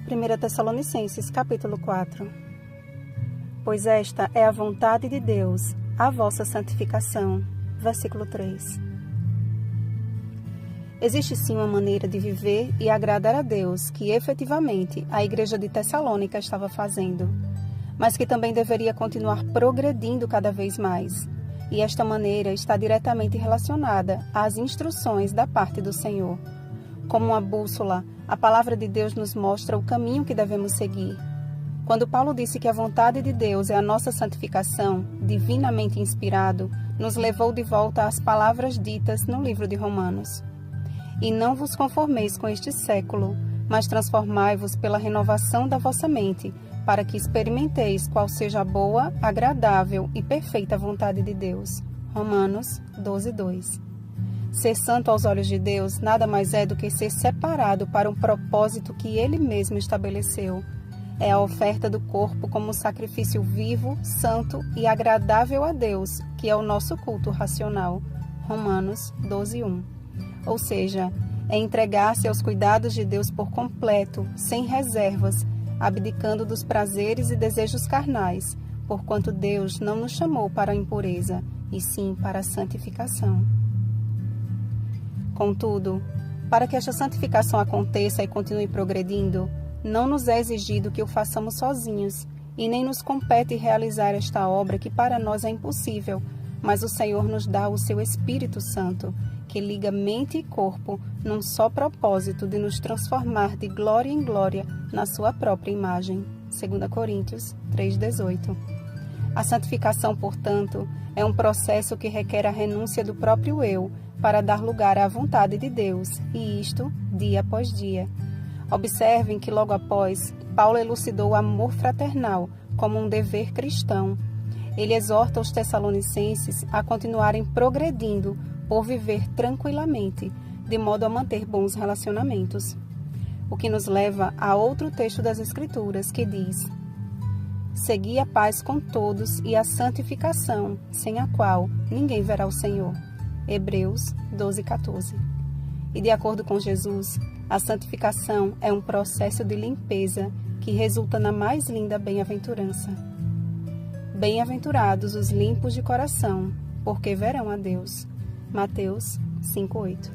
1 Tessalonicenses, capítulo 4. Pois esta é a vontade de Deus, a vossa santificação. Versículo 3. Existe sim uma maneira de viver e agradar a Deus que efetivamente a igreja de Tessalônica estava fazendo, mas que também deveria continuar progredindo cada vez mais. E esta maneira está diretamente relacionada às instruções da parte do Senhor. Como uma bússola, a palavra de Deus nos mostra o caminho que devemos seguir. Quando Paulo disse que a vontade de Deus é a nossa santificação, divinamente inspirado, nos levou de volta às palavras ditas no livro de Romanos. E não vos conformeis com este século, mas transformai-vos pela renovação da vossa mente, para que experimenteis qual seja a boa, agradável e perfeita vontade de Deus. Romanos 12:2. Ser santo aos olhos de Deus nada mais é do que ser separado para um propósito que Ele mesmo estabeleceu. É a oferta do corpo como um sacrifício vivo, santo e agradável a Deus, que é o nosso culto racional. Romanos 12:1. Ou seja, é entregar-se aos cuidados de Deus por completo, sem reservas, abdicando dos prazeres e desejos carnais, porquanto Deus não nos chamou para a impureza, e sim para a santificação. Contudo, para que esta santificação aconteça e continue progredindo, não nos é exigido que o façamos sozinhos, e nem nos compete realizar esta obra que para nós é impossível, mas o Senhor nos dá o seu Espírito Santo, que liga mente e corpo num só propósito de nos transformar de glória em glória na sua própria imagem. 2 Coríntios 3:18. A santificação, portanto, é um processo que requer a renúncia do próprio eu para dar lugar à vontade de Deus, e isto dia após dia. Observem que logo após, Paulo elucidou o amor fraternal como um dever cristão. Ele exorta os tessalonicenses a continuarem progredindo por viver tranquilamente, de modo a manter bons relacionamentos. O que nos leva a outro texto das Escrituras que diz: segui a paz com todos e a santificação, sem a qual ninguém verá o Senhor. Hebreus 12:14. E de acordo com Jesus, a santificação é um processo de limpeza que resulta na mais linda bem-aventurança. Bem-aventurados os limpos de coração, porque verão a Deus. Mateus 5:8.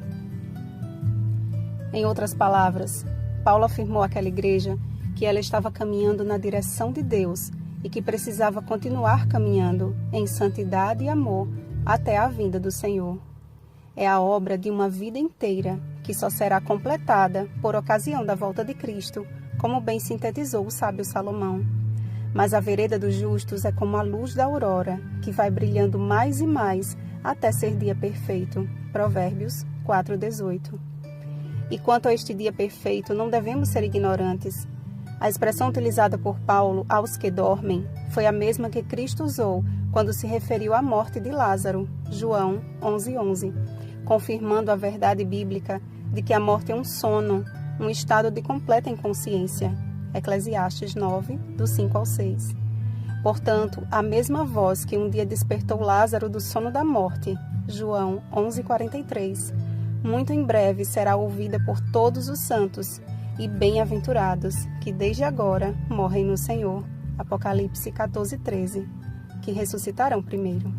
Em outras palavras, Paulo afirmou àquela igreja que ela estava caminhando na direção de Deus e que precisava continuar caminhando em santidade e amor até a vinda do Senhor. É a obra de uma vida inteira que só será completada por ocasião da volta de Cristo, como bem sintetizou o sábio Salomão. Mas a vereda dos justos é como a luz da aurora, que vai brilhando mais e mais até ser dia perfeito. Provérbios 4:18. E quanto a este dia perfeito, não devemos ser ignorantes. A expressão utilizada por Paulo aos que dormem foi a mesma que Cristo usou quando se referiu à morte de Lázaro, João 11:11, confirmando a verdade bíblica de que a morte é um sono, um estado de completa inconsciência. Eclesiastes 9, do 5 ao 6. Portanto, a mesma voz que um dia despertou Lázaro do sono da morte, João 11:43, muito em breve será ouvida por todos os santos e bem-aventurados que desde agora morrem no Senhor, Apocalipse 14:13, que ressuscitarão primeiro.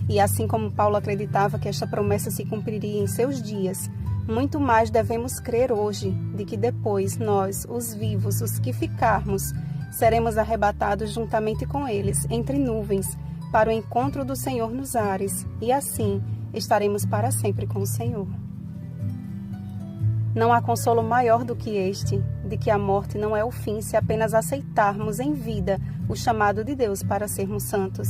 E assim como Paulo acreditava que esta promessa se cumpriria em seus dias, muito mais devemos crer hoje de que depois nós, os vivos, os que ficarmos, seremos arrebatados juntamente com eles entre nuvens para o encontro do Senhor nos ares, e assim estaremos para sempre com o Senhor. Não há consolo maior do que este, de que a morte não é o fim se apenas aceitarmos em vida o chamado de Deus para sermos santos.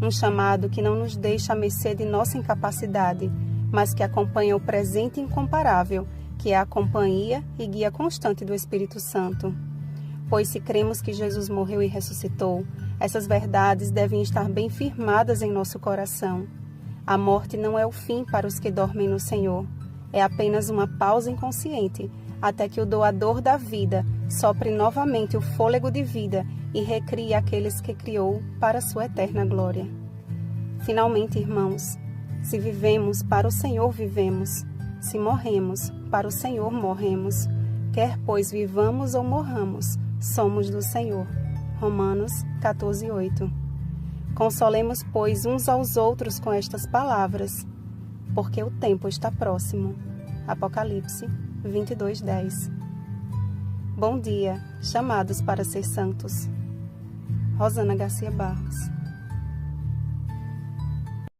Um chamado que não nos deixa à mercê de nossa incapacidade, mas que acompanha o presente incomparável, que é a companhia e guia constante do Espírito Santo. Pois se cremos que Jesus morreu e ressuscitou, essas verdades devem estar bem firmadas em nosso coração. A morte não é o fim para os que dormem no Senhor. É apenas uma pausa inconsciente, até que o doador da vida sopre novamente o fôlego de vida e recrie aqueles que criou para a sua eterna glória. Finalmente, irmãos, se vivemos, para o Senhor vivemos. Se morremos, para o Senhor morremos. Quer, pois, vivamos ou morramos, somos do Senhor. Romanos 14:8. Consolemos, pois, uns aos outros com estas palavras, porque o tempo está próximo. Apocalipse 22:10. Bom dia, chamados para ser santos. Rosana Garcia Barros.